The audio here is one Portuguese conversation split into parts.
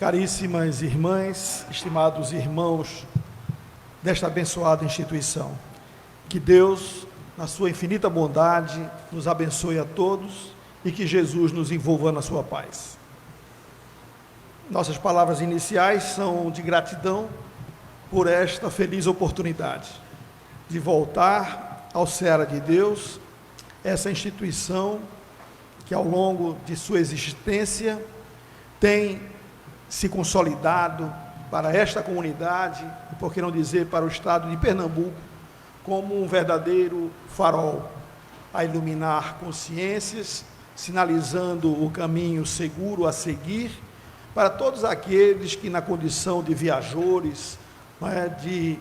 Caríssimas irmãs, estimados irmãos desta abençoada instituição, que Deus, na sua infinita bondade, nos abençoe a todos e que Jesus nos envolva na sua paz. Nossas palavras iniciais são de gratidão por esta feliz oportunidade de voltar ao Seara de Deus, essa instituição que ao longo de sua existência tem se consolidado para esta comunidade, e por que não dizer para o estado de Pernambuco, como um verdadeiro farol a iluminar consciências, sinalizando o caminho seguro a seguir para todos aqueles que na condição de viajores, de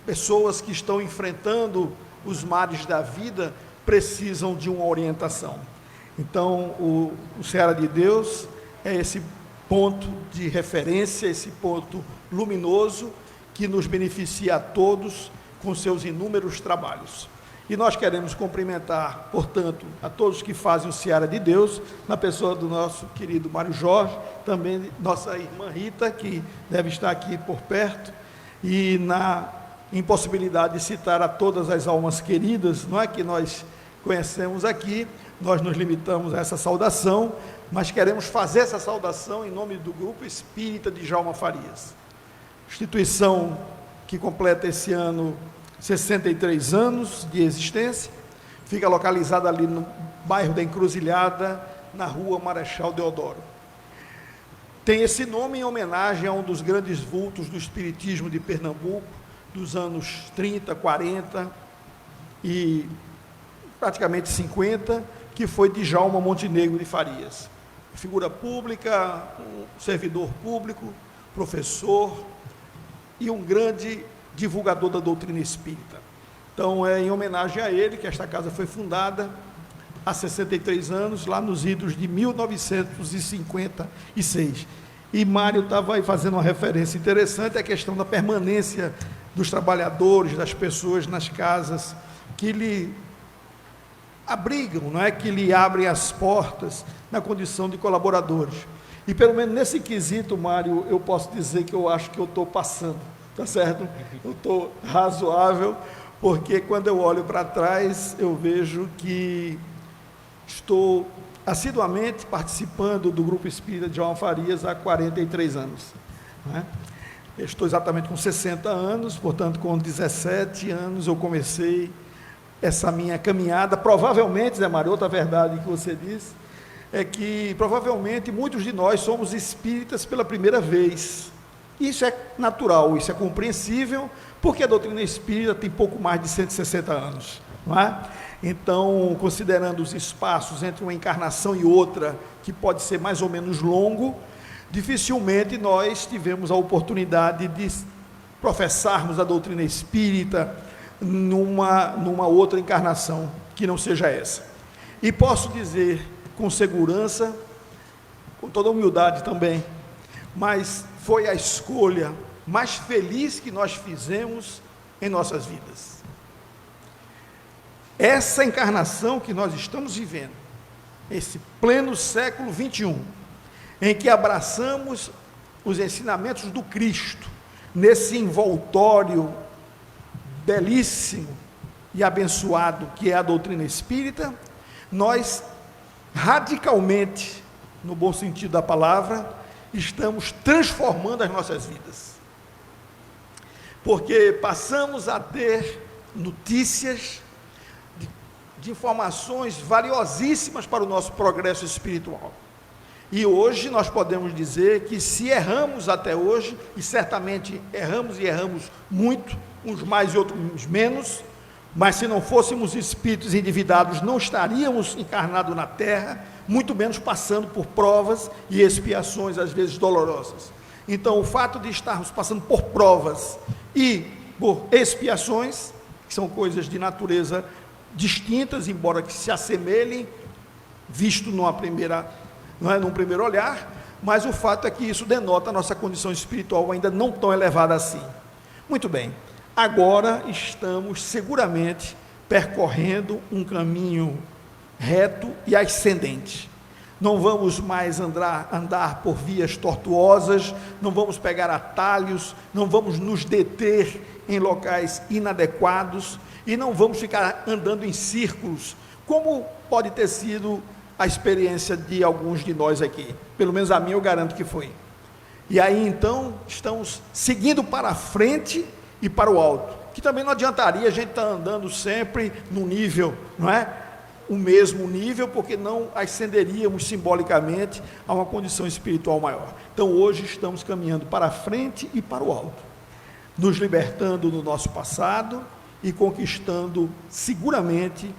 pessoas que estão enfrentando os mares da vida, precisam de uma orientação. Então, o Seara de Deus é esse ponto de referência, esse ponto luminoso que nos beneficia a todos com seus inúmeros trabalhos. E nós queremos cumprimentar, portanto, a todos que fazem o Seara de Deus, na pessoa do nosso querido Mário Jorge, também nossa irmã Rita, que deve estar aqui por perto, e na impossibilidade de citar a todas as almas queridas, não é, que nós conhecemos aqui, nós nos limitamos a essa saudação, mas queremos fazer essa saudação em nome do Grupo Espírita de Djalma Farias, instituição que completa esse ano 63 anos de existência, fica localizada ali no bairro da Encruzilhada, na rua Marechal Deodoro. Tem esse nome em homenagem a um dos grandes vultos do espiritismo de Pernambuco, dos anos 30, 40 e praticamente 50, que foi Djalma Montenegro de Farias. Figura pública, um servidor público, professor e um grande divulgador da doutrina espírita. Então, é em homenagem a ele que esta casa foi fundada há 63 anos, lá nos idos de 1956. E Mário estava aí fazendo uma referência interessante à questão da permanência dos trabalhadores, das pessoas nas casas que lhe abrigam, não é, que lhe abrem as portas na condição de colaboradores. E pelo menos nesse quesito, Mário, eu posso dizer que eu acho que eu estou passando, tá certo? Eu estou razoável, porque quando eu olho para trás, eu vejo que estou assiduamente participando do Grupo Espírita de Djalma Farias há 43 anos. Não é? Eu estou exatamente com 60 anos, portanto, com 17 anos eu comecei essa minha caminhada. Provavelmente, Zé Mário, outra verdade que você disse, é que provavelmente muitos de nós somos espíritas pela primeira vez. Isso é natural, isso é compreensível, porque a doutrina espírita tem pouco mais de 160 anos, não é? Então, considerando os espaços entre uma encarnação e outra, que pode ser mais ou menos longo, dificilmente nós tivemos a oportunidade de professarmos a doutrina espírita numa outra encarnação que não seja essa. E posso dizer com segurança, com toda humildade também, mas foi a escolha mais feliz que nós fizemos em nossas vidas. Essa encarnação que nós estamos vivendo, esse pleno século 21, em que abraçamos os ensinamentos do Cristo, nesse envoltório belíssimo e abençoado que é a doutrina espírita, nós radicalmente, no bom sentido da palavra, estamos transformando as nossas vidas, porque passamos a ter notícias de informações valiosíssimas para o nosso progresso espiritual. E hoje nós podemos dizer que se erramos até hoje, e certamente erramos e erramos muito, uns mais e outros menos, mas se não fôssemos espíritos endividados, não estaríamos encarnados na Terra, muito menos passando por provas e expiações, às vezes dolorosas. Então, o fato de estarmos passando por provas e por expiações, que são coisas de natureza distintas, embora que se assemelhem, visto num primeiro olhar, mas o fato é que isso denota a nossa condição espiritual ainda não tão elevada assim. Muito bem, agora estamos seguramente percorrendo um caminho reto e ascendente. não vamos mais andar por vias tortuosas, não vamos pegar atalhos, não vamos nos deter em locais inadequados e não vamos ficar andando em círculos, como pode ter sido a experiência de alguns de nós aqui, pelo menos a minha eu garanto que foi. E aí então estamos seguindo para a frente e para o alto, que também não adiantaria a gente estar andando sempre no nível, não é? O mesmo nível, porque não ascenderíamos simbolicamente a uma condição espiritual maior. Então hoje estamos caminhando para a frente e para o alto, nos libertando do nosso passado e conquistando seguramente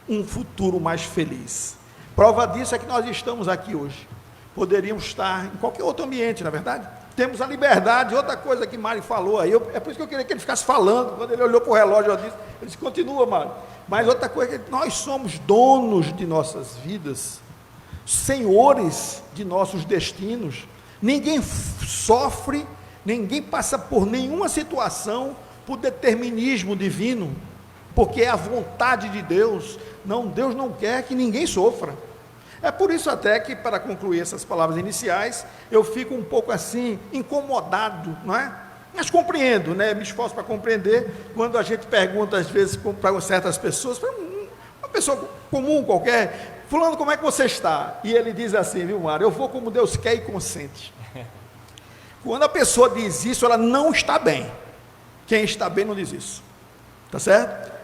um futuro mais feliz. Prova disso é que nós estamos aqui hoje. Poderíamos estar em qualquer outro ambiente, na verdade. Temos a liberdade. Outra coisa que Mário falou aí, é por isso que eu queria que ele ficasse falando. Quando ele olhou para o relógio, ele disse, continua, Mário. Mas outra coisa é que nós somos donos de nossas vidas, senhores de nossos destinos. Ninguém sofre, ninguém passa por nenhuma situação por determinismo divino, porque é a vontade de Deus. Não, Deus não quer que ninguém sofra. É por isso até que, para concluir essas palavras iniciais, eu fico um pouco assim, incomodado, não é? Mas compreendo, né? Me esforço para compreender, quando a gente pergunta às vezes para certas pessoas, para uma pessoa comum qualquer, fulano, como é que você está? E ele diz assim, viu, Mário, eu vou como Deus quer e consente. Quando a pessoa diz isso, ela não está bem. Quem está bem não diz isso, tá certo?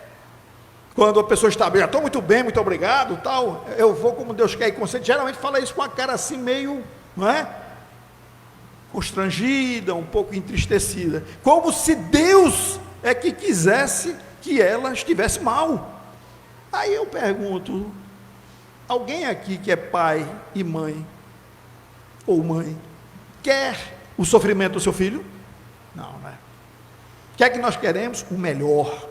Quando a pessoa está bem, estou muito bem, muito obrigado, tal, eu vou como Deus quer e consente, geralmente fala isso com a cara assim meio, não é? Constrangida, um pouco entristecida, como se Deus é que quisesse que ela estivesse mal. Aí eu pergunto, alguém aqui que é pai e mãe, ou mãe, quer o sofrimento do seu filho? Não, né? O que é que nós queremos? O melhor.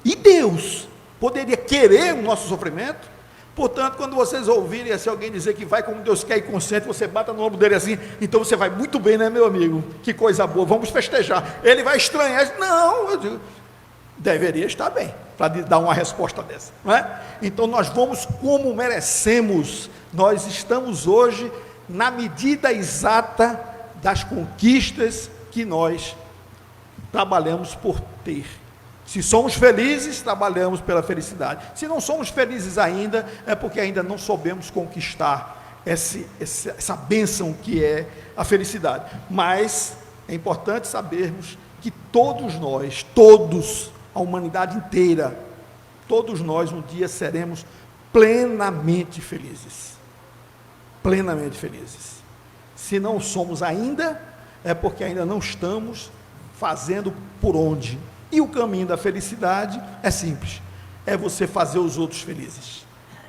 E Deus poderia querer o nosso sofrimento? Portanto, quando vocês ouvirem assim, alguém dizer que vai como Deus quer e consente, você bata no ombro dele assim, então você vai muito bem, né, meu amigo? Que coisa boa, vamos festejar. Ele vai estranhar, não, eu digo, deveria estar bem, para dar uma resposta dessa, não é? Então nós vamos como merecemos, nós estamos hoje na medida exata das conquistas que nós trabalhamos por ter. Se somos felizes, trabalhamos pela felicidade. Se não somos felizes ainda, é porque ainda não soubemos conquistar essa bênção que é a felicidade. Mas é importante sabermos que todos nós, a humanidade inteira, todos nós um dia seremos plenamente felizes. Plenamente felizes. Se não somos ainda, é porque ainda não estamos fazendo por onde. E o caminho da felicidade é simples, é você fazer os outros felizes.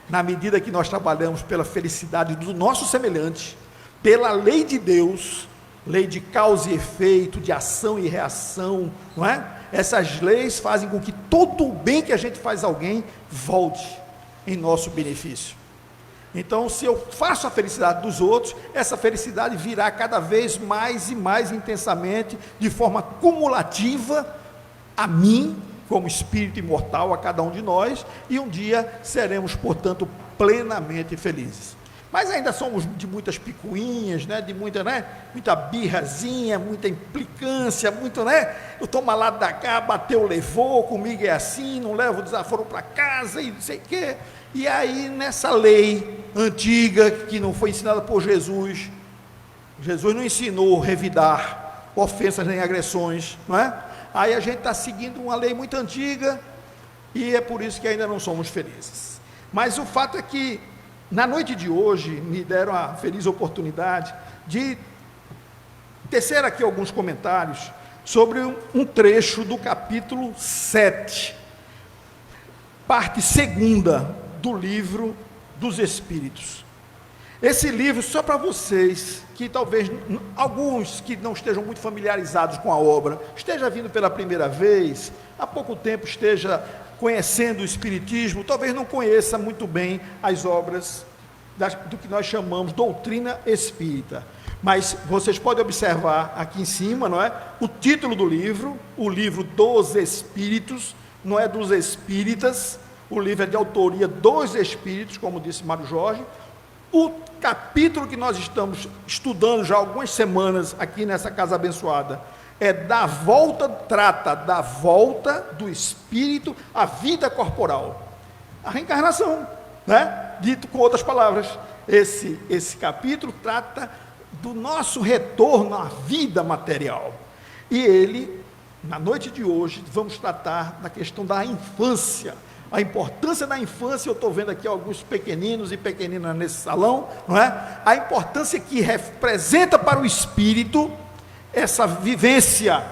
Na medida que nós trabalhamos pela felicidade do nosso semelhante, pela lei de Deus, lei de causa e efeito, de ação e reação, não é? Essas leis fazem com que todo o bem que a gente faz a alguém volte em nosso benefício. Então, se eu faço a felicidade dos outros, essa felicidade virá cada vez mais e mais intensamente, de forma cumulativa, a mim, como espírito imortal, a cada um de nós, e um dia seremos, portanto, plenamente felizes. Mas ainda somos de muitas picuinhas, né? De muita, né? Muita birrazinha, muita implicância, muito, né? Eu tomo lá da cá, bateu, levou, comigo é assim, não levo o desaforo para casa e não sei o quê. E aí, nessa lei antiga, que não foi ensinada por Jesus, Jesus não ensinou revidar ofensas nem agressões, não é? Aí a gente está seguindo uma lei muito antiga e é por isso que ainda não somos felizes. Mas o fato é que, na noite de hoje, me deram a feliz oportunidade de tecer aqui alguns comentários sobre um trecho do capítulo 7, parte segunda do livro dos Espíritos. Esse livro, só para vocês, que talvez alguns que não estejam muito familiarizados com a obra, esteja vindo pela primeira vez, há pouco tempo esteja conhecendo o Espiritismo, talvez não conheça muito bem as obras do que nós chamamos doutrina espírita. Mas vocês podem observar aqui em cima, não é? O título do livro, o livro dos Espíritos, não é dos Espíritas, o livro é de autoria dos Espíritos, como disse Mário Jorge. O capítulo que nós estamos estudando já há algumas semanas aqui nessa casa abençoada trata da volta do espírito à vida corporal, a reencarnação, né? Dito com outras palavras, esse capítulo trata do nosso retorno à vida material. E ele, na noite de hoje, vamos tratar da questão da infância, a importância da infância. Eu estou vendo aqui alguns pequeninos e pequeninas nesse salão, não é? A importância que representa para o espírito essa vivência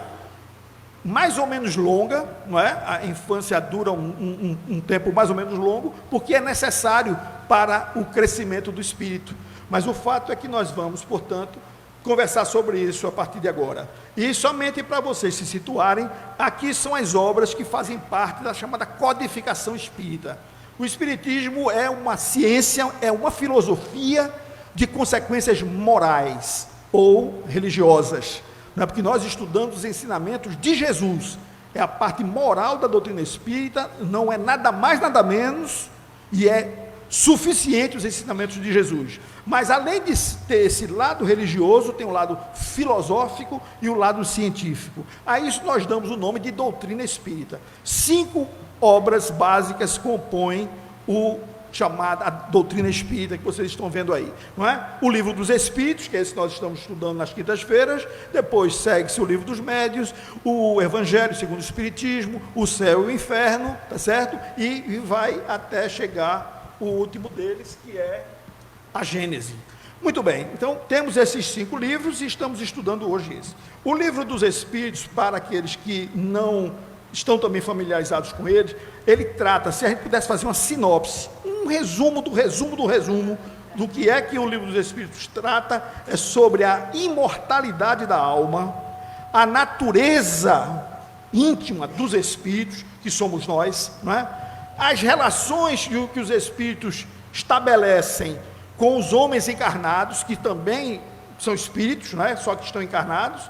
mais ou menos longa, não é? A infância dura um tempo mais ou menos longo, porque é necessário para o crescimento do espírito. Mas o fato é que nós vamos, portanto, conversar sobre isso a partir de agora. E somente para vocês se situarem, aqui são as obras que fazem parte da chamada codificação espírita. O espiritismo é uma ciência, é uma filosofia de consequências morais ou religiosas, não é? Porque nós estudamos os ensinamentos de Jesus, é a parte moral da doutrina espírita, não é nada mais, nada menos, e é suficiente os ensinamentos de Jesus. Mas além de ter esse lado religioso, tem o lado filosófico e o lado científico. A isso nós damos o nome de doutrina espírita. 5 obras básicas compõem a doutrina espírita que vocês estão vendo aí, não é? O Livro dos Espíritos, que é esse que nós estamos estudando nas quintas-feiras. Depois segue-se o Livro dos Médiuns, o Evangelho segundo o Espiritismo, o Céu e o Inferno, tá certo? E vai até chegar o último deles, que é a Gênese. Muito bem, então temos esses 5 livros e estamos estudando hoje esse. O Livro dos Espíritos, para aqueles que não estão também familiarizados com ele trata, se a gente pudesse fazer uma sinopse, um resumo do que é que o Livro dos Espíritos trata, é sobre a imortalidade da alma, a natureza íntima dos espíritos, que somos nós, não é? As relações que os espíritos estabelecem com os homens encarnados, que também são espíritos, não é? Só que estão encarnados.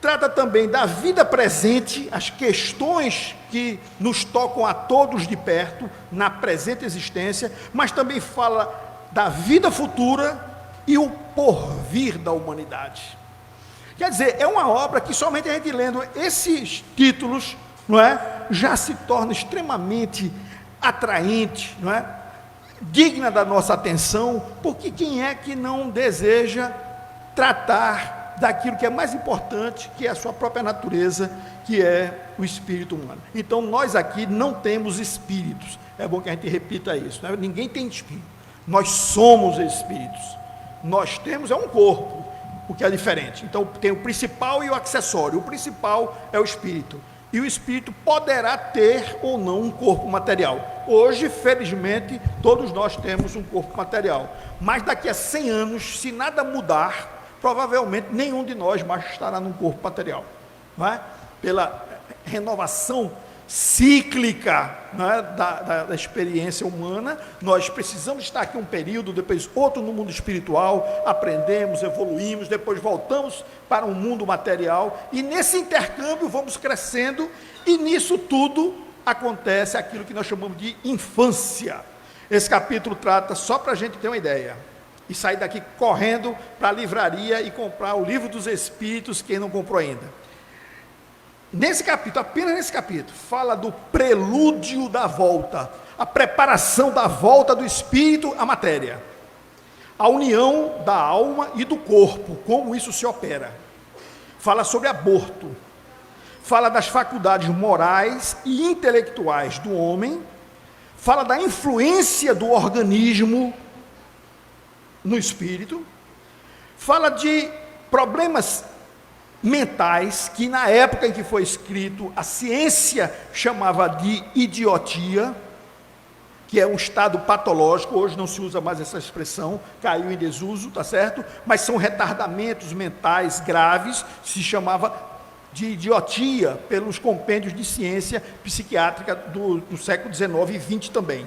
Trata também da vida presente, as questões que nos tocam a todos de perto, na presente existência, mas também fala da vida futura e o porvir da humanidade. Quer dizer, é uma obra que somente a gente lendo esses títulos, não é? Já se torna extremamente atraente, não é? Digna da nossa atenção, porque quem é que não deseja tratar daquilo que é mais importante, que é a sua própria natureza, que é o espírito humano. Então nós aqui não temos espíritos, é bom que a gente repita isso, né? Ninguém tem espírito, nós somos espíritos, nós temos um corpo, o que é diferente. Então tem o principal e o acessório. O principal é o espírito, e o espírito poderá ter ou não um corpo material. Hoje, felizmente, todos nós temos um corpo material, mas daqui a 100 anos, se nada mudar, provavelmente nenhum de nós mais estará num corpo material, não é? Pela renovação cíclica, não é? da experiência humana, nós precisamos estar aqui um período, depois outro no mundo espiritual, aprendemos, evoluímos, depois voltamos para um mundo material, e nesse intercâmbio vamos crescendo, e nisso tudo acontece aquilo que nós chamamos de infância. Esse capítulo trata, só para a gente ter uma ideia, e sair daqui correndo para a livraria e comprar o Livro dos Espíritos, quem não comprou ainda. Nesse capítulo, apenas nesse capítulo, fala do prelúdio da volta, a preparação da volta do espírito à matéria, a união da alma e do corpo, como isso se opera. Fala sobre aborto, fala das faculdades morais e intelectuais do homem, fala da influência do organismo no espírito, fala de problemas mentais, que na época em que foi escrito, a ciência chamava de idiotia, que é um estado patológico. Hoje não se usa mais essa expressão, caiu em desuso, tá certo? Mas são retardamentos mentais graves, se chamava de idiotia pelos compêndios de ciência psiquiátrica do século XIX e XX também.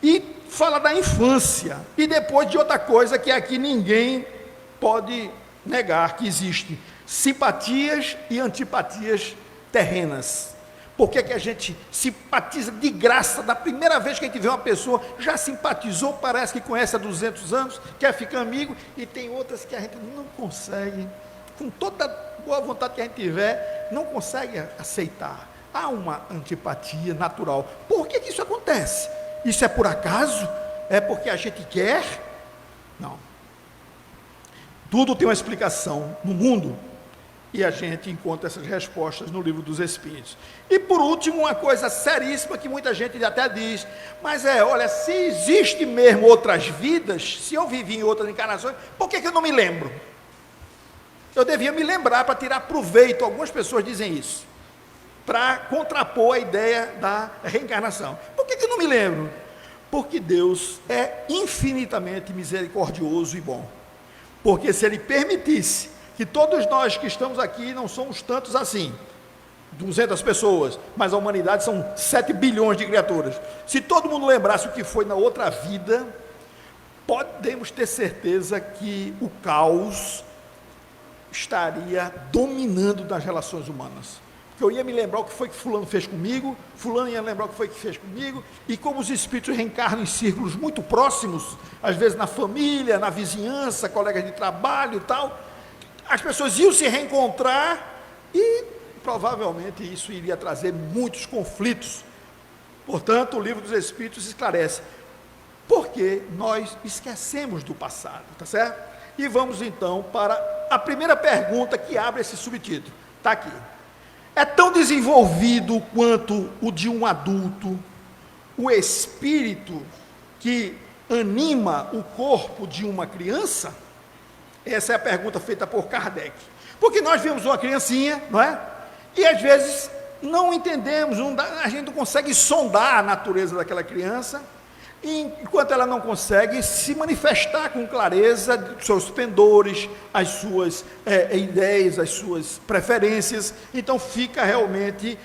E fala da infância, e depois de outra coisa que aqui ninguém pode negar que existe: simpatias e antipatias terrenas. Por que a gente simpatiza de graça, da primeira vez que a gente vê uma pessoa, já simpatizou, parece que conhece há 200 anos, quer ficar amigo, e tem outras que a gente não consegue, com toda boa vontade que a gente tiver, não consegue aceitar. Há uma antipatia natural. Por que isso acontece? Isso é por acaso? É porque a gente quer? Não. Tudo tem uma explicação no mundo, e a gente encontra essas respostas no livro dos Espíritos. E por último, uma coisa seríssima que muita gente até diz, mas olha, se existe mesmo outras vidas, se eu vivi em outras encarnações, por que eu não me lembro? Eu devia me lembrar para tirar proveito, algumas pessoas dizem isso, para contrapor a ideia da reencarnação. Por que eu não me lembro? Porque Deus é infinitamente misericordioso e bom. Porque se Ele permitisse que todos nós que estamos aqui, não somos tantos assim, 200 pessoas, mas a humanidade são 7 bilhões de criaturas. Se todo mundo lembrasse o que foi na outra vida, podemos ter certeza que o caos estaria dominando nas relações humanas. Porque eu ia me lembrar o que foi que fulano fez comigo, fulano ia lembrar o que foi que fez comigo, e como os espíritos reencarnam em círculos muito próximos, às vezes na família, na vizinhança, colegas de trabalho e tal, as pessoas iam se reencontrar e provavelmente isso iria trazer muitos conflitos. Portanto, o livro dos Espíritos esclarece porque nós esquecemos do passado, tá certo? E vamos então para a primeira pergunta que abre esse subtítulo, está aqui. É tão desenvolvido quanto o de um adulto o espírito que anima o corpo de uma criança? Essa é a pergunta feita por Kardec. Porque nós vemos uma criancinha, não é? E às vezes não entendemos, a gente não consegue sondar a natureza daquela criança, e enquanto ela não consegue se manifestar com clareza dos seus pendores, as suas ideias, as suas preferências, então fica realmente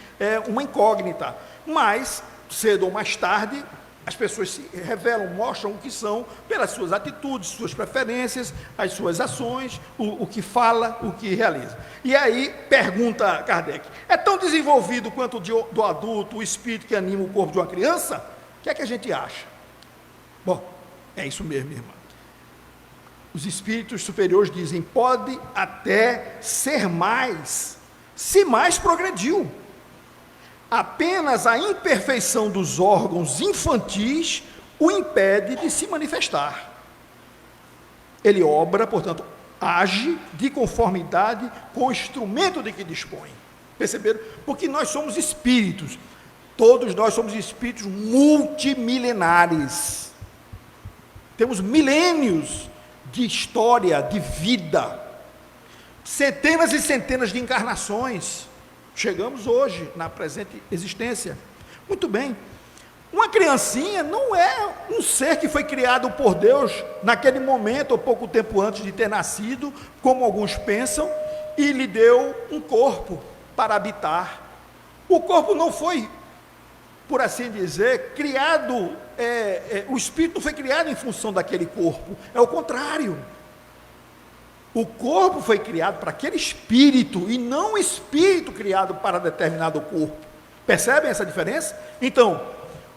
uma incógnita. Mas, cedo ou mais tarde, as pessoas se revelam, mostram o que são, pelas suas atitudes, suas preferências, as suas ações, o que fala, o que realiza. E aí, pergunta Kardec, é tão desenvolvido quanto do adulto o espírito que anima o corpo de uma criança? O que é que a gente acha? Bom, é isso mesmo, irmão. Os espíritos superiores dizem, pode até ser mais, se mais progrediu. Apenas a imperfeição dos órgãos infantis o impede de se manifestar. Ele obra, portanto, age de conformidade com o instrumento de que dispõe. Perceberam? Porque nós somos espíritos, todos nós somos espíritos multimilenares. Temos milênios de história, de vida, centenas e centenas de encarnações. Chegamos hoje, na presente existência. Muito bem, uma criancinha não é um ser que foi criado por Deus naquele momento, ou pouco tempo antes de ter nascido, como alguns pensam, e lhe deu um corpo para habitar. O corpo não foi, por assim dizer, criado, o espírito não foi criado em função daquele corpo, é o contrário. O corpo foi criado para aquele espírito, e não o espírito criado para determinado corpo. Percebem essa diferença? Então,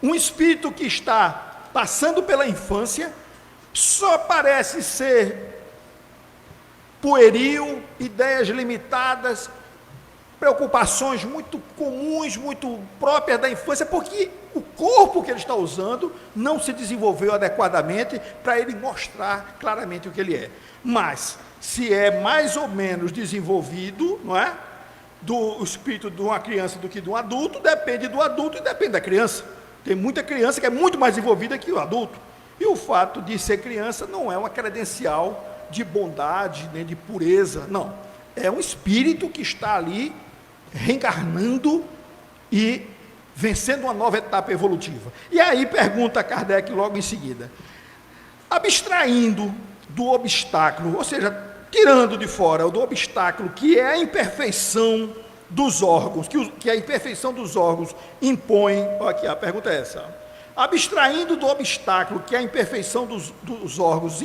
um espírito que está passando pela infância, só parece ser pueril, ideias limitadas, preocupações muito comuns, muito próprias da infância, porque o corpo que ele está usando não se desenvolveu adequadamente para ele mostrar claramente o que ele é. Mas, se é mais ou menos desenvolvido, não é, do espírito de uma criança do que de um adulto, depende do adulto e depende da criança. Tem muita criança que é muito mais desenvolvida que o adulto. E o fato de ser criança não é uma credencial de bondade, nem de pureza, não. É um espírito que está ali reencarnando e vencendo uma nova etapa evolutiva. E aí pergunta Kardec logo em seguida, abstraindo do obstáculo, ou seja, tirando de fora do obstáculo que é a imperfeição dos órgãos, que a imperfeição dos órgãos impõe, aqui a pergunta é essa, abstraindo do obstáculo que a imperfeição dos órgãos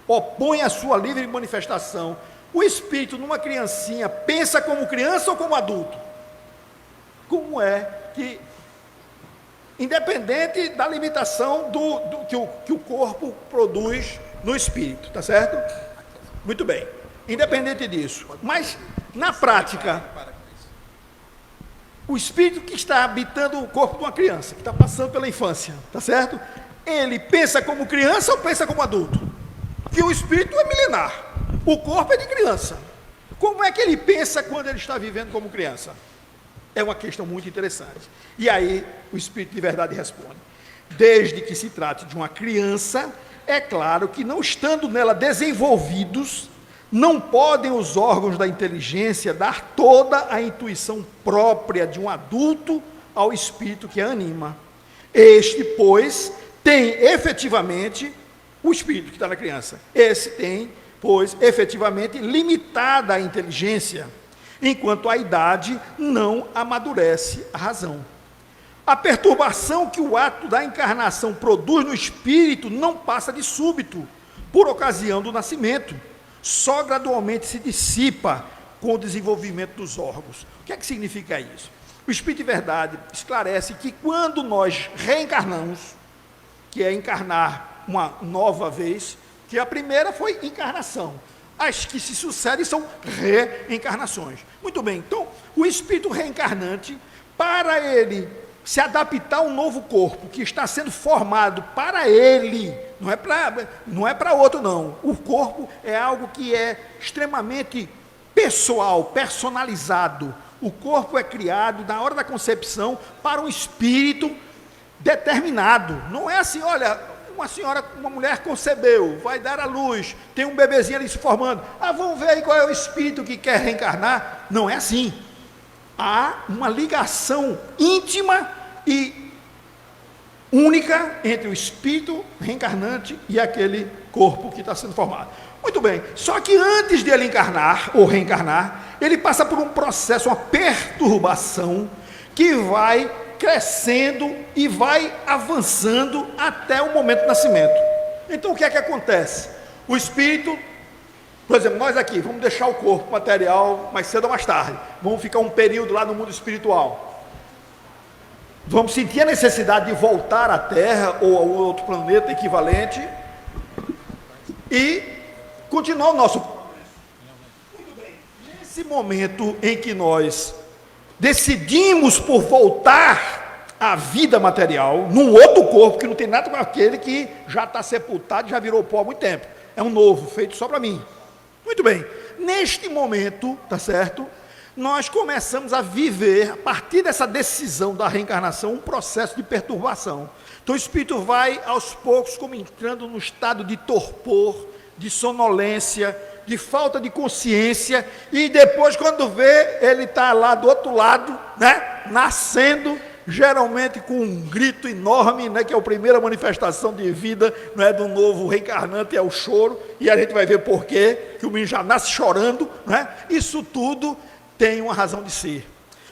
opõe à sua livre manifestação, o espírito numa criancinha pensa como criança ou como adulto? como é que, independente da limitação que o corpo produz no espírito, tá certo? Muito bem, independente disso, mas na prática, o espírito que está habitando o corpo de uma criança, que está passando pela infância, tá certo? Ele pensa como criança ou pensa como adulto? Que o espírito é milenar, o corpo é de criança. Como é que ele pensa quando ele está vivendo como criança? É uma questão muito interessante. E aí o Espírito de verdade responde: desde que se trate de uma criança, é claro que, não estando nela desenvolvidos, não podem os órgãos da inteligência dar toda a intuição própria de um adulto ao espírito que a anima. Este, pois, tem efetivamente, o espírito que está na criança, esse tem, pois, efetivamente limitada a inteligência, enquanto a idade não amadurece a razão. A perturbação que o ato da encarnação produz no espírito não passa de súbito, por ocasião do nascimento, só gradualmente se dissipa com o desenvolvimento dos órgãos. O que é que significa isso? O Espírito de Verdade esclarece que quando nós reencarnamos, que é encarnar uma nova vez, que a primeira foi encarnação, as que se sucedem são reencarnações. Muito bem, então, o espírito reencarnante, para ele se adaptar a um novo corpo, que está sendo formado para ele, não é para outro não, o corpo é algo que é extremamente pessoal, personalizado, o corpo é criado na hora da concepção para um espírito determinado, não é assim, olha, uma mulher concebeu, vai dar à luz, tem um bebezinho ali se formando, vamos ver aí qual é o espírito que quer reencarnar. Não é assim. Há uma ligação íntima e única entre o espírito reencarnante e aquele corpo que está sendo formado. Muito bem, só que antes de ele encarnar ou reencarnar, ele passa por um processo, uma perturbação que vai crescendo e vai avançando até o momento do nascimento. Então o que é que acontece? O espírito, por exemplo, nós aqui, vamos deixar o corpo material mais cedo ou mais tarde, vamos ficar um período lá no mundo espiritual, vamos sentir a necessidade de voltar à Terra ou a outro planeta equivalente e continuar o nosso. Muito bem, nesse momento em que nós decidimos por voltar à vida material, num outro corpo que não tem nada com aquele que já está sepultado, já virou pó há muito tempo, é um novo, feito só para mim. Muito bem, neste momento, tá certo, nós começamos a viver, a partir dessa decisão da reencarnação, um processo de perturbação. Então o espírito vai aos poucos como entrando no estado de torpor, de sonolência, de falta de consciência, e depois, quando vê, ele está lá do outro lado, né, nascendo, geralmente com um grito enorme, né, que é a primeira manifestação de vida, né, do novo reencarnante, é o choro, e a gente vai ver por quê, que o menino já nasce chorando, né? Isso tudo tem uma razão de ser,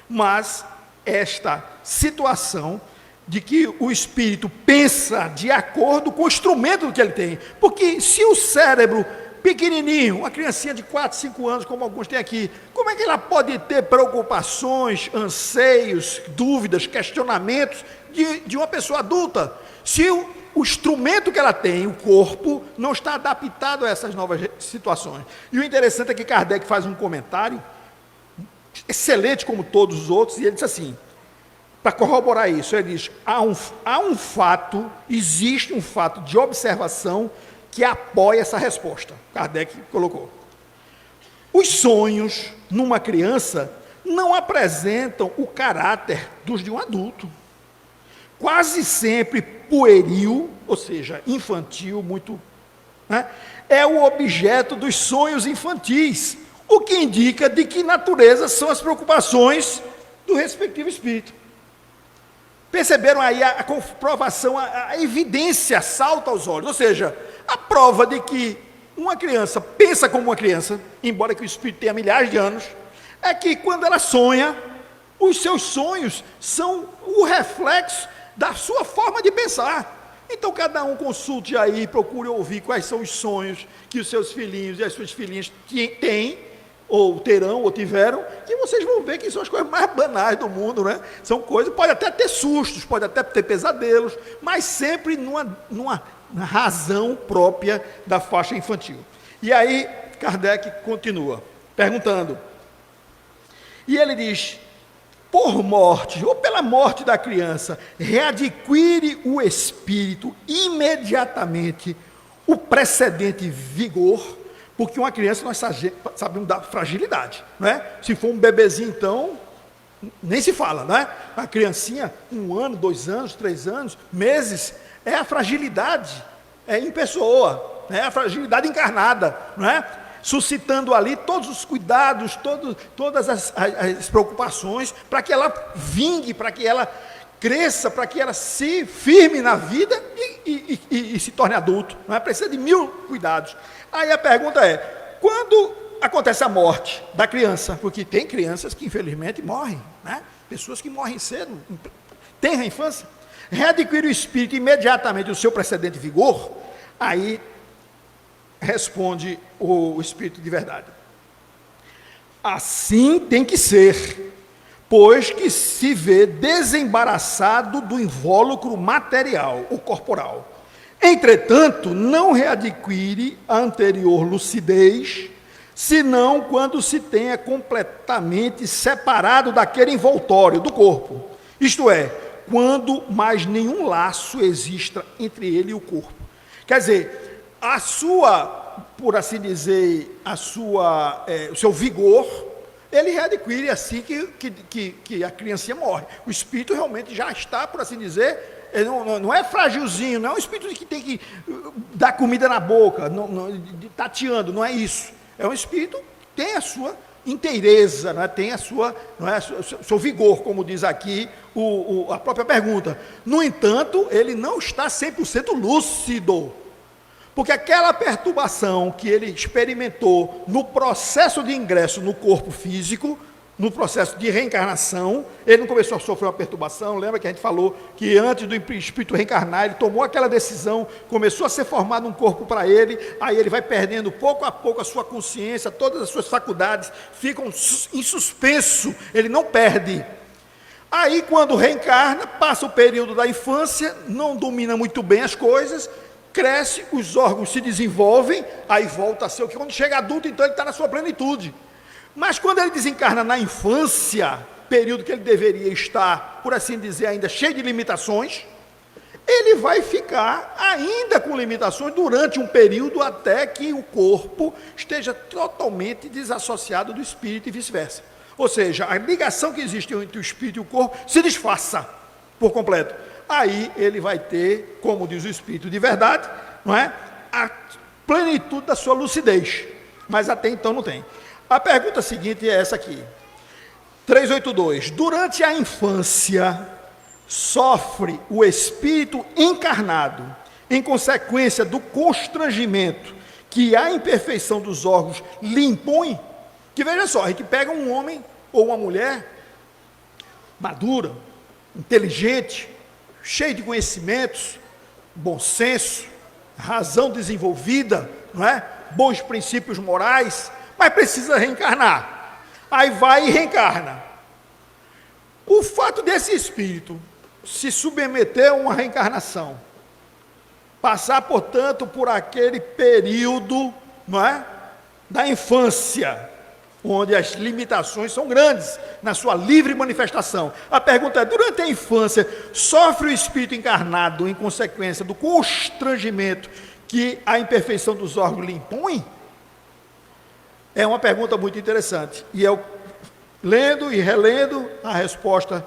mas esta situação de que o espírito pensa de acordo com o instrumento que ele tem, porque se o cérebro pequenininho, uma criancinha de 4, 5 anos, como alguns têm aqui, como é que ela pode ter preocupações, anseios, dúvidas, questionamentos de uma pessoa adulta, se o instrumento que ela tem, o corpo, não está adaptado a essas novas situações? E o interessante é que Kardec faz um comentário, excelente como todos os outros, e ele diz assim, para corroborar isso, ele diz, existe um fato de observação que apoia essa resposta. Kardec colocou. Os sonhos numa criança não apresentam o caráter dos de um adulto. Quase sempre pueril, ou seja, infantil, muito, né, é o objeto dos sonhos infantis, o que indica de que natureza são as preocupações do respectivo espírito. Perceberam aí a comprovação, a evidência salta aos olhos, ou seja, a prova de que uma criança pensa como uma criança, embora que o espírito tenha milhares de anos, é que quando ela sonha, os seus sonhos são o reflexo da sua forma de pensar. Então cada um consulte aí, procure ouvir quais são os sonhos que os seus filhinhos e as suas filhinhas têm, ou terão, ou tiveram, que vocês vão ver que são as coisas mais banais do mundo, né? São coisas, pode até ter sustos, pode até ter pesadelos, mas sempre numa razão própria da faixa infantil. E aí, Kardec continua, perguntando, e ele diz, por morte, ou pela morte da criança, readquire o espírito imediatamente o precedente vigor, porque uma criança nós sabemos da fragilidade, não é? Se for um bebezinho, então, nem se fala, não é? A criancinha, 1 ano, 2 anos, 3 anos, meses, é a fragilidade, é em pessoa, é a fragilidade encarnada, não é? Suscitando ali todos os cuidados, todas as preocupações, para que ela vingue, para que ela cresça, para que ela se firme na vida e se torne adulto, não é? Precisa de 1000 cuidados. Aí a pergunta é, quando acontece a morte da criança, porque tem crianças que infelizmente morrem, né? Pessoas que morrem cedo, tenra infância, readquire o espírito imediatamente o seu precedente vigor, aí responde o Espírito de verdade. Assim tem que ser, pois que se vê desembaraçado do invólucro material, o corporal. Entretanto, não readquire a anterior lucidez, senão quando se tenha completamente separado daquele envoltório do corpo. Isto é, quando mais nenhum laço exista entre ele e o corpo. Quer dizer, a sua, por assim dizer, o seu vigor, ele readquire assim que a criancinha morre. O espírito realmente já está, por assim dizer, não é frágilzinho, não é um espírito que tem que dar comida na boca, tateando, não é isso. É um espírito que tem a sua inteireza, não é? Tem a sua, não é, o seu vigor, como diz aqui a própria pergunta. No entanto, ele não está 100% lúcido. Porque aquela perturbação que ele experimentou no processo de ingresso no corpo físico, no processo de reencarnação, ele não começou a sofrer uma perturbação, lembra que a gente falou que antes do espírito reencarnar, ele tomou aquela decisão, começou a ser formado um corpo para ele, aí ele vai perdendo pouco a pouco a sua consciência, todas as suas faculdades ficam em suspenso, ele não perde. Aí quando reencarna, passa o período da infância, não domina muito bem as coisas, cresce, os órgãos se desenvolvem, aí volta a ser o que quando chega adulto, então ele está na sua plenitude. Mas quando ele desencarna na infância, período que ele deveria estar, por assim dizer, ainda cheio de limitações, ele vai ficar ainda com limitações durante um período até que o corpo esteja totalmente desassociado do espírito e vice-versa. Ou seja, a ligação que existe entre o espírito e o corpo se desfaça por completo. Aí ele vai ter, como diz o Espírito de verdade, não é? A plenitude da sua lucidez, mas até então não tem. A pergunta seguinte é essa aqui, 382, durante a infância, sofre o espírito encarnado, em consequência do constrangimento que a imperfeição dos órgãos lhe impõe, que veja só, a gente pega um homem ou uma mulher madura, inteligente, cheio de conhecimentos, bom senso, razão desenvolvida, não é? Bons princípios morais, mas precisa reencarnar. Aí vai e reencarna. O fato desse espírito se submeter a uma reencarnação, passar, portanto, por aquele período, não é? Da infância, onde as limitações são grandes na sua livre manifestação. A pergunta é, durante a infância, sofre o espírito encarnado em consequência do constrangimento que a imperfeição dos órgãos lhe impõe? É uma pergunta muito interessante. E eu, lendo e relendo, a resposta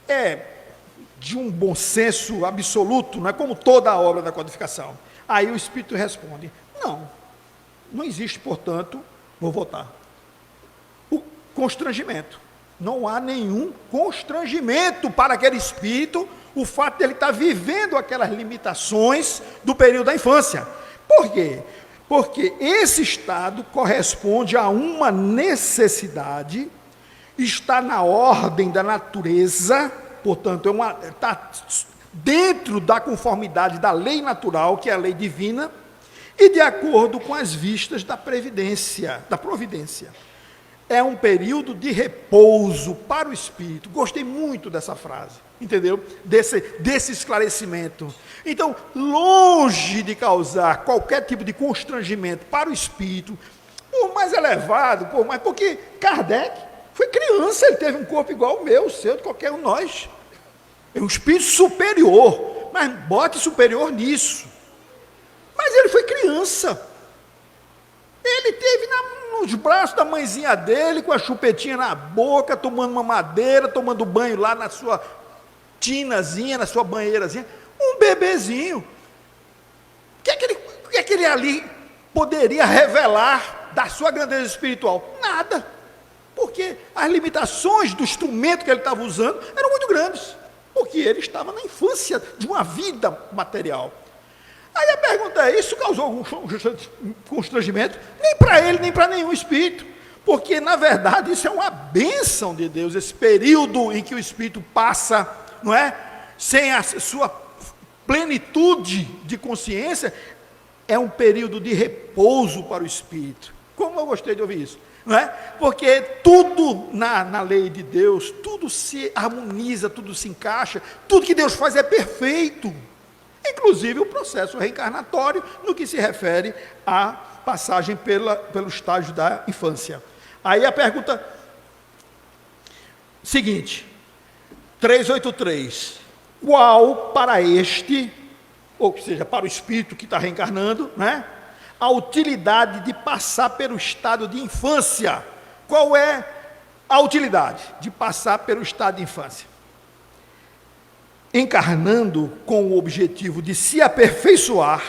é de um bom senso absoluto, não é como toda a obra da codificação. Aí o espírito responde, não existe, portanto, vou votar. Constrangimento. Não há nenhum constrangimento para aquele espírito, o fato de ele estar vivendo aquelas limitações do período da infância. Por quê? Porque esse estado corresponde a uma necessidade, está na ordem da natureza, portanto, está dentro da conformidade da lei natural, que é a lei divina, e de acordo com as vistas da providência. É um período de repouso para o espírito. Gostei muito dessa frase, entendeu? Desse esclarecimento. Então, longe de causar qualquer tipo de constrangimento para o espírito, por mais elevado, porque Kardec foi criança, ele teve um corpo igual ao meu, o seu, de qualquer um de nós. É um espírito superior, mas bote superior nisso. Mas ele foi criança. Ele teve nos braços da mãezinha dele, com a chupetinha na boca, tomando uma madeira, tomando banho lá na sua tinazinha, na sua banheirazinha, um bebezinho. O que é que ele ali poderia revelar da sua grandeza espiritual? Nada. Porque as limitações do instrumento que ele estava usando eram muito grandes. Porque ele estava na infância de uma vida material. Aí a pergunta é, isso causou algum constrangimento? Nem para ele, nem para nenhum espírito. Porque, na verdade, isso é uma bênção de Deus, esse período em que o espírito passa, não é? Sem a sua plenitude de consciência, é um período de repouso para o espírito. Como eu gostei de ouvir isso, não é? Porque tudo na lei de Deus, tudo se harmoniza, tudo se encaixa, tudo que Deus faz é perfeito. Inclusive o processo reencarnatório, no que se refere à passagem pelo estágio da infância. Aí a pergunta seguinte, 383, qual para este, ou seja, para o espírito que está reencarnando, né, a utilidade de passar pelo estado de infância? Qual é a utilidade de passar pelo estado de infância? Encarnando com o objetivo de se aperfeiçoar,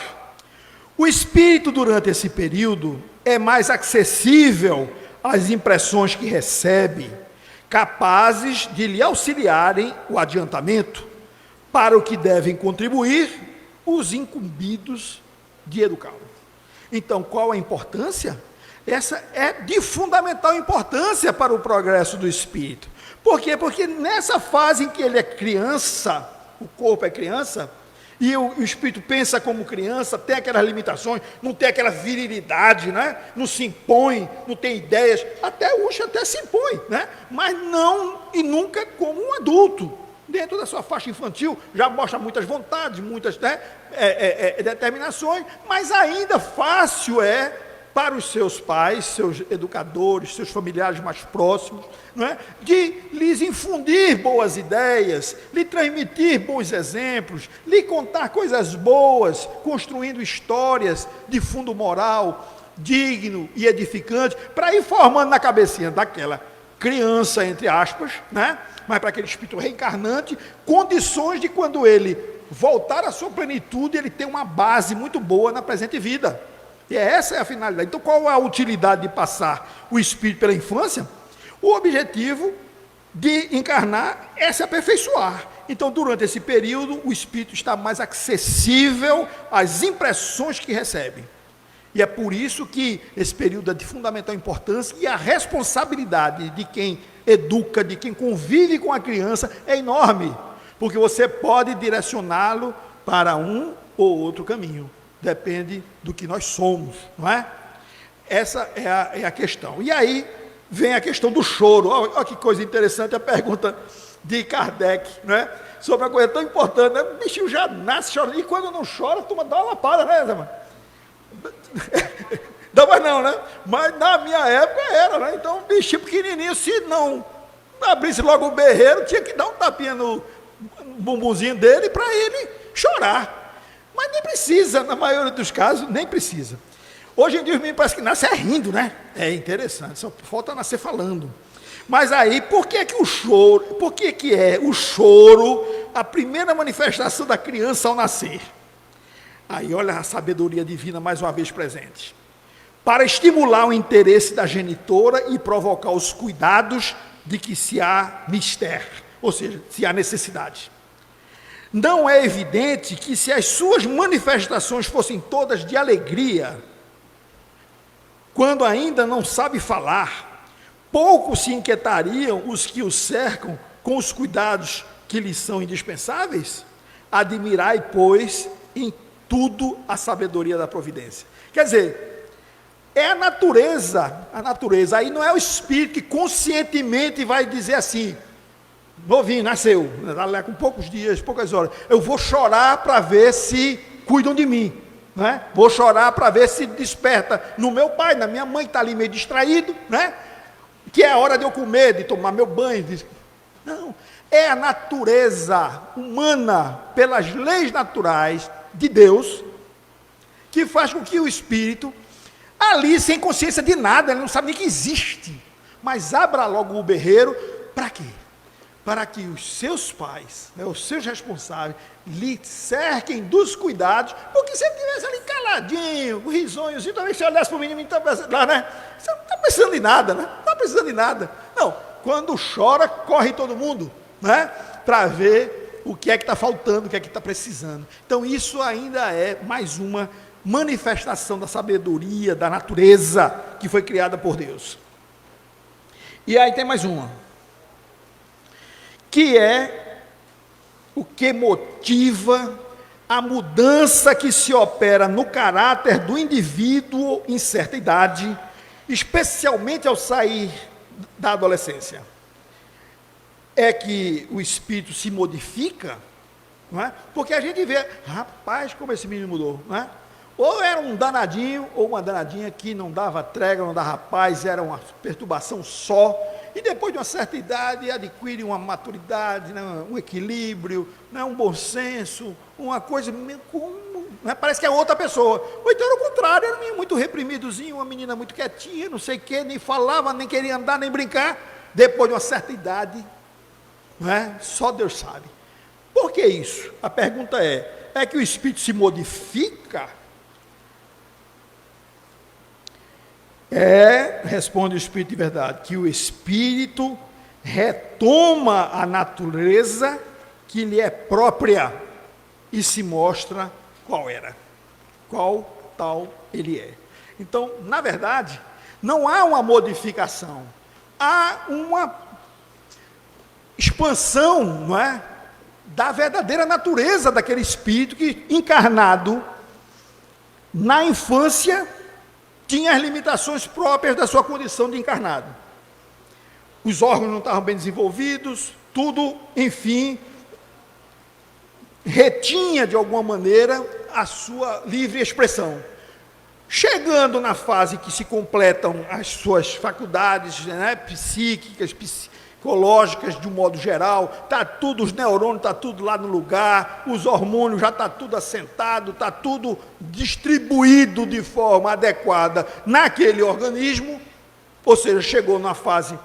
o espírito durante esse período é mais acessível às impressões que recebe, capazes de lhe auxiliarem o adiantamento, para o que devem contribuir os incumbidos de educá-lo. Então, qual a importância? Essa é de fundamental importância para o progresso do espírito. Por quê? Porque nessa fase em que ele é criança, o corpo é criança, e o espírito pensa como criança, tem aquelas limitações, não tem aquela virilidade, né? Não se impõe, não tem ideias, até se impõe, né? Mas não e nunca como um adulto. Dentro da sua faixa infantil, já mostra muitas vontades, muitas, né, determinações, mas ainda fácil é para os seus pais, seus educadores, seus familiares mais próximos, não é? De lhes infundir boas ideias, lhe transmitir bons exemplos, lhe contar coisas boas, construindo histórias de fundo moral, digno e edificante, para ir formando na cabecinha daquela criança, entre aspas, né? Mas para aquele espírito reencarnante, condições de quando ele voltar à sua plenitude, ele ter uma base muito boa na presente vida. E essa é a finalidade. Então, qual é a utilidade de passar o espírito pela infância? O objetivo de encarnar é se aperfeiçoar. Então, durante esse período, o espírito está mais acessível às impressões que recebe. E é por isso que esse período é de fundamental importância e a responsabilidade de quem educa, de quem convive com a criança é enorme, porque você pode direcioná-lo para um ou outro caminho. Depende do que nós somos, não é? Essa é a questão. E aí vem a questão do choro. Olha que coisa interessante a pergunta de Kardec, não é? Sobre uma coisa tão importante, né? O bichinho já nasce chorando, e quando não chora, a turma dá uma lapada, né, Zé? Não, mas não, né? Mas na minha época era, né? Então, um bichinho pequenininho, se não abrisse logo o berreiro, tinha que dar um tapinha no bumbumzinho dele para ele chorar. Mas nem precisa, na maioria dos casos, nem precisa. Hoje em dia os meninos parecem que nascem rindo, né? É interessante, só falta nascer falando. Mas aí, por que o choro, por que é o choro a primeira manifestação da criança ao nascer? Aí olha a sabedoria divina mais uma vez presente. Para estimular o interesse da genitora e provocar os cuidados de que se há mister, ou seja, se há necessidade. Não é evidente que se as suas manifestações fossem todas de alegria, quando ainda não sabe falar, pouco se inquietariam os que o cercam com os cuidados que lhes são indispensáveis? Admirai, pois, em tudo a sabedoria da providência. Quer dizer, é a natureza, aí não é o espírito que conscientemente vai dizer assim, novinho, nasceu, com poucos dias, poucas horas, eu vou chorar para ver se cuidam de mim, né? Vou chorar para ver se desperta no meu pai, na minha mãe que está ali meio distraído, né? Que é a hora de eu comer, de tomar meu banho. Não, é a natureza humana, pelas leis naturais de Deus, que faz com que o espírito, ali sem consciência de nada, ele não sabe nem que existe, mas abra logo o berreiro, para quê? Para que os seus pais, né, os seus responsáveis, lhe cerquem dos cuidados, porque se ele estivesse ali caladinho, risonhozinho, também se olhasse para o menino, lá, né? Você não está precisando de nada, né? Não está precisando de nada. Não, quando chora, corre todo mundo, né? Para ver o que é que está faltando, o que é que está precisando. Então, isso ainda é mais uma manifestação da sabedoria, da natureza que foi criada por Deus. E aí tem mais uma, que é o que motiva a mudança que se opera no caráter do indivíduo em certa idade, especialmente ao sair da adolescência. É que o espírito se modifica, não é? Porque a gente vê, rapaz, como esse menino mudou, não é? Ou era um danadinho, ou uma danadinha que não dava trégua, não dava paz, era uma perturbação só, e depois de uma certa idade adquire uma maturidade, né, um equilíbrio, né, um bom senso, uma coisa como, né, parece que é outra pessoa. Ou então era o contrário, era um menino muito reprimidozinho, uma menina muito quietinha, não sei o quê, nem falava, nem queria andar, nem brincar. Depois de uma certa idade, né, só Deus sabe. Por que isso? A pergunta é que o espírito se modifica? Responde o Espírito de verdade, que o Espírito retoma a natureza que lhe é própria e se mostra qual tal ele é. Então, na verdade, não há uma modificação, há uma expansão, não é, da verdadeira natureza daquele Espírito que, encarnado na infância, tinha as limitações próprias da sua condição de encarnado. Os órgãos não estavam bem desenvolvidos, tudo, enfim, retinha de alguma maneira a sua livre expressão. Chegando na fase que se completam as suas faculdades, né, psíquicas, psicológicas, de um modo geral, está tudo, os neurônios está tudo lá no lugar, os hormônios já está tudo assentado, está tudo distribuído de forma adequada naquele organismo, ou seja, chegou na fase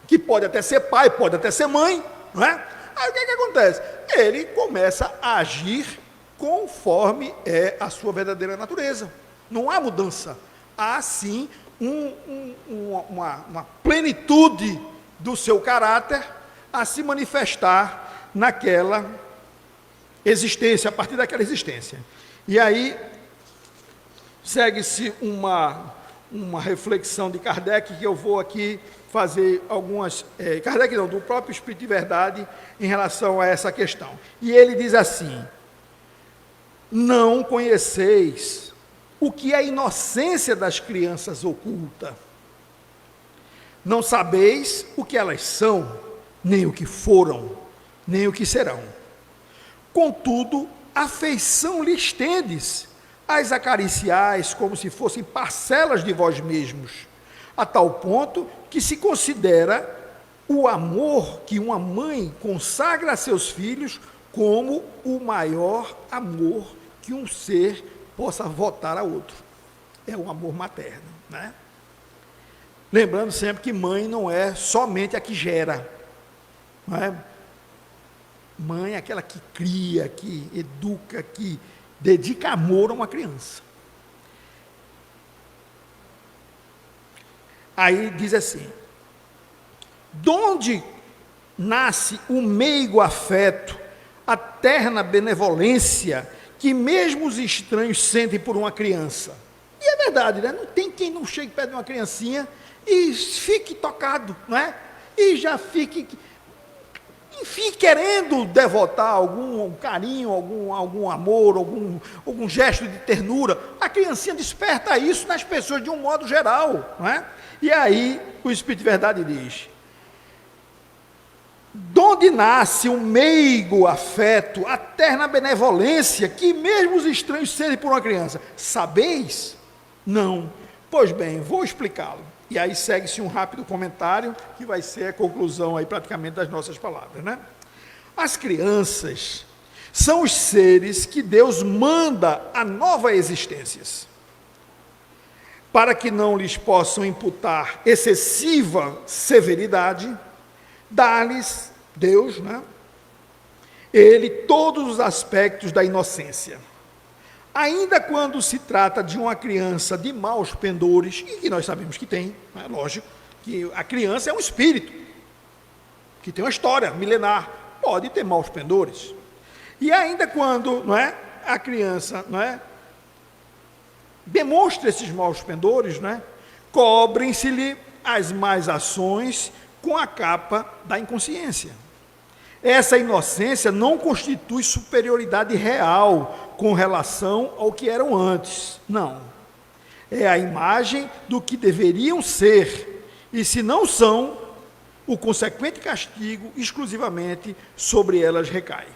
que pode até ser pai, pode até ser mãe, não é? Aí o que acontece? Ele começa a agir conforme é a sua verdadeira natureza. Não há mudança, há sim uma plenitude do seu caráter a se manifestar naquela existência, a partir daquela existência. E aí, segue-se uma reflexão de Kardec, que eu vou aqui fazer algumas... Kardec não, do próprio Espírito de Verdade, em relação a essa questão. E ele diz assim: não conheceis o que a inocência das crianças oculta. Não sabeis o que elas são, nem o que foram, nem o que serão. Contudo, afeição lhes tendes, as acariciais como se fossem parcelas de vós mesmos, a tal ponto que se considera o amor que uma mãe consagra a seus filhos como o maior amor que um ser possa votar a outro. É o amor materno, né? Lembrando sempre que mãe não é somente a que gera, não é? Mãe é aquela que cria, que educa, que dedica amor a uma criança. Aí diz assim: donde nasce o meigo afeto, a terna benevolência, que mesmo os estranhos sentem por uma criança. E é verdade, né? Não tem quem não chegue perto de uma criancinha e fique tocado, não é? E já fique enfim, querendo devotar algum carinho, algum amor, algum gesto de ternura. A criancinha desperta isso nas pessoas de um modo geral, não é? E aí o Espírito de Verdade diz: donde nasce um meigo afeto, a terna benevolência, que mesmo os estranhos sentem por uma criança. Sabeis? Não. Pois bem, vou explicá-lo. E aí segue-se um rápido comentário, que vai ser a conclusão aí praticamente das nossas palavras, né? As crianças são os seres que Deus manda a novas existências, para que não lhes possam imputar excessiva severidade, dá-lhes Deus, né? Ele, todos os aspectos da inocência. Ainda quando se trata de uma criança de maus pendores, e que nós sabemos que tem, é lógico, que a criança é um espírito, que tem uma história milenar, pode ter maus pendores. E ainda quando, não é, a criança, não é, demonstra esses maus pendores, não é, cobrem-se-lhe as más ações com a capa da inconsciência. Essa inocência não constitui superioridade real com relação ao que eram antes. Não. É a imagem do que deveriam ser. E se não são, o consequente castigo exclusivamente sobre elas recai.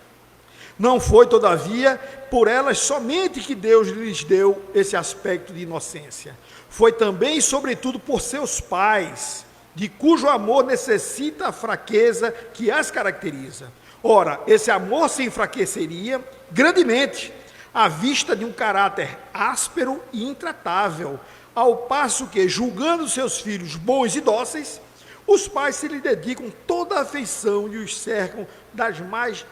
Não foi, todavia, por elas somente que Deus lhes deu esse aspecto de inocência. Foi também, sobretudo, por seus pais, de cujo amor necessita a fraqueza que as caracteriza. Ora, esse amor se enfraqueceria grandemente à vista de um caráter áspero e intratável, ao passo que, julgando seus filhos bons e dóceis, os pais se lhe dedicam toda a afeição e os cercam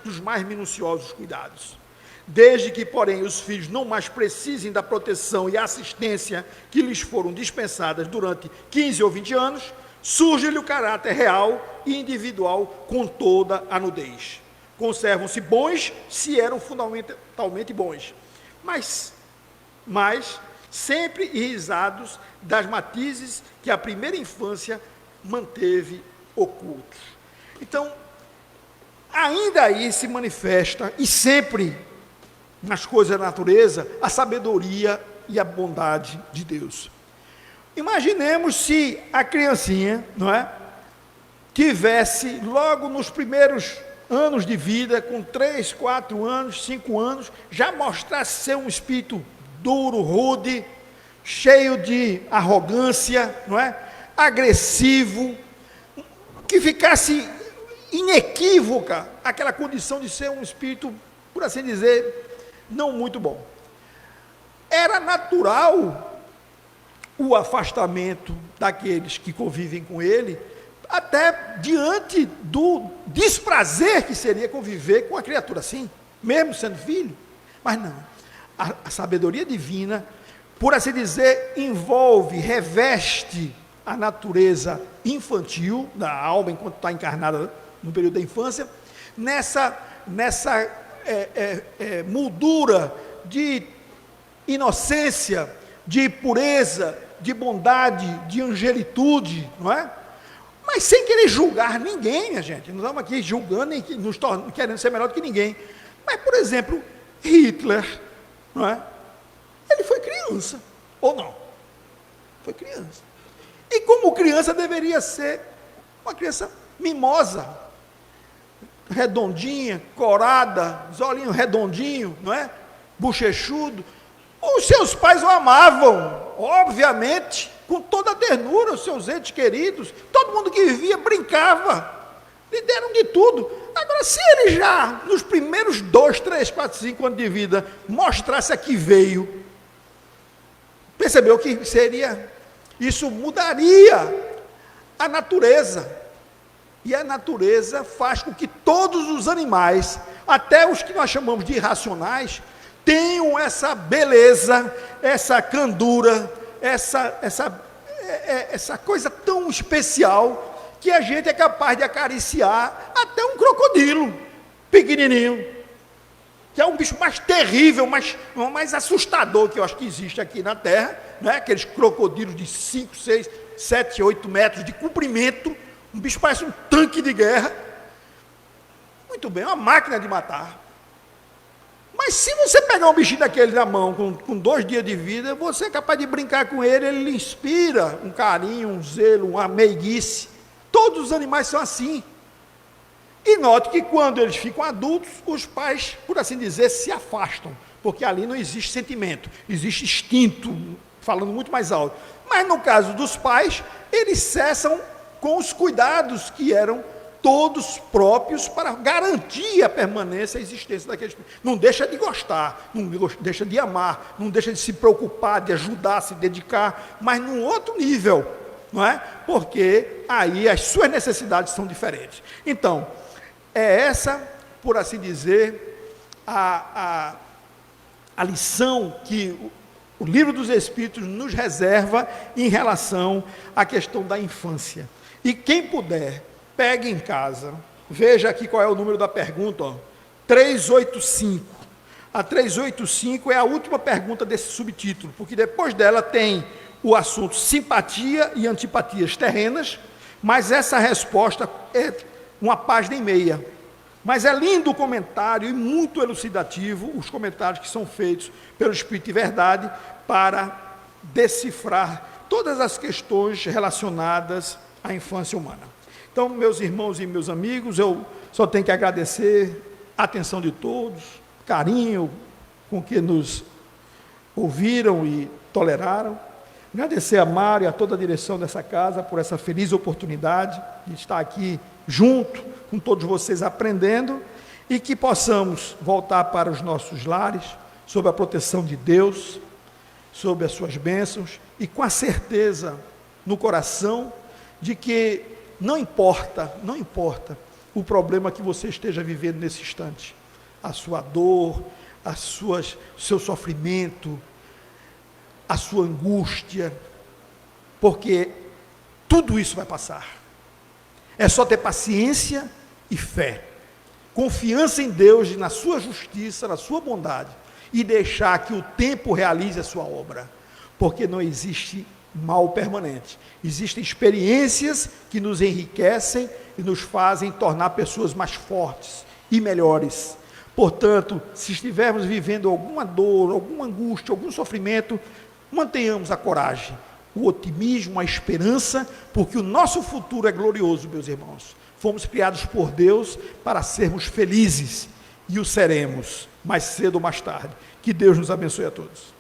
dos mais minuciosos cuidados. Desde que, porém, os filhos não mais precisem da proteção e assistência que lhes foram dispensadas durante 15 ou 20 anos, surge-lhe o caráter real e individual com toda a nudez. Conservam-se bons se eram fundamentalmente bons, mas sempre irrisados das matizes que a primeira infância manteve ocultos. Então, ainda aí se manifesta, e sempre nas coisas da natureza, a sabedoria e a bondade de Deus. Imaginemos se a criancinha, não é, tivesse logo nos primeiros anos de vida, com 3, 4 anos, 5 anos, já mostrasse ser um espírito duro, rude, cheio de arrogância, não é, agressivo, que ficasse inequívoca aquela condição de ser um espírito, por assim dizer, não muito bom. Era natural o afastamento daqueles que convivem com ele, até diante do desprazer que seria conviver com a criatura assim, mesmo sendo filho. Mas não, a sabedoria divina, por assim dizer, envolve, reveste a natureza infantil da alma, enquanto está encarnada no período da infância, nessa moldura de inocência, de pureza, de bondade, de angelitude, não é? Mas sem querer julgar ninguém, minha gente. Não estamos aqui julgando, nem querendo ser melhor do que ninguém. Mas, por exemplo, Hitler, não é? Ele foi criança, ou não? Foi criança. E como criança deveria ser uma criança mimosa, redondinha, corada, os olhinhos redondinhos, não é? Bochechudo. Os seus pais o amavam, obviamente, com toda a ternura, os seus entes queridos, todo mundo que vivia brincava, lhe deram de tudo. Agora, se ele já, nos primeiros 2, 3, 4, 5 anos de vida, mostrasse a que veio, percebeu que seria, isso mudaria a natureza, e a natureza faz com que todos os animais, até os que nós chamamos de irracionais, tenham essa beleza, essa candura, essa coisa tão especial, que a gente é capaz de acariciar até um crocodilo pequenininho, que é um bicho mais terrível, mais assustador que eu acho que existe aqui na Terra, né? Aqueles crocodilos de 5, 6, 7, 8 metros de comprimento, um bicho parece um tanque de guerra, Muito bem, é uma máquina de matar. Mas se você pegar um bichinho daquele na mão, com 2 dias de vida, você é capaz de brincar com ele, ele lhe inspira um carinho, um zelo, uma meiguice. Todos os animais são assim. E note que quando eles ficam adultos, os pais, por assim dizer, se afastam, porque ali não existe sentimento, existe instinto, falando muito mais alto. Mas no caso dos pais, eles cessam com os cuidados que eram todos próprios para garantir a permanência, a existência daqueles. Não deixa de gostar, não deixa de amar, não deixa de se preocupar, de ajudar, se dedicar, mas num outro nível, não é? Porque aí as suas necessidades são diferentes. Então, é essa, por assim dizer, a lição que o Livro dos Espíritos nos reserva em relação à questão da infância. E quem puder, pegue em casa, veja aqui qual é o número da pergunta, ó, 385. A 385 é a última pergunta desse subtítulo, porque depois dela tem o assunto simpatia e antipatias terrenas, mas essa resposta é 1,5 página. Mas é lindo o comentário e muito elucidativo os comentários que são feitos pelo Espírito de Verdade para decifrar todas as questões relacionadas à infância humana. Então, meus irmãos e meus amigos, eu só tenho que agradecer a atenção de todos, carinho com que nos ouviram e toleraram. Agradecer a Mário e a toda a direção dessa casa por essa feliz oportunidade de estar aqui junto com todos vocês aprendendo e que possamos voltar para os nossos lares sob a proteção de Deus, sob as suas bênçãos e com a certeza no coração de que não importa o problema que você esteja vivendo nesse instante, a sua dor, seu sofrimento, a sua angústia, porque tudo isso vai passar. É só ter paciência e fé, confiança em Deus e na sua justiça, na sua bondade, e deixar que o tempo realize a sua obra, porque não existe mal permanente. Existem experiências que nos enriquecem e nos fazem tornar pessoas mais fortes e melhores. Portanto, se estivermos vivendo alguma dor, alguma angústia, algum sofrimento, mantenhamos a coragem, o otimismo, a esperança, porque o nosso futuro é glorioso, meus irmãos. Fomos criados por Deus para sermos felizes e o seremos mais cedo ou mais tarde. Que Deus nos abençoe a todos.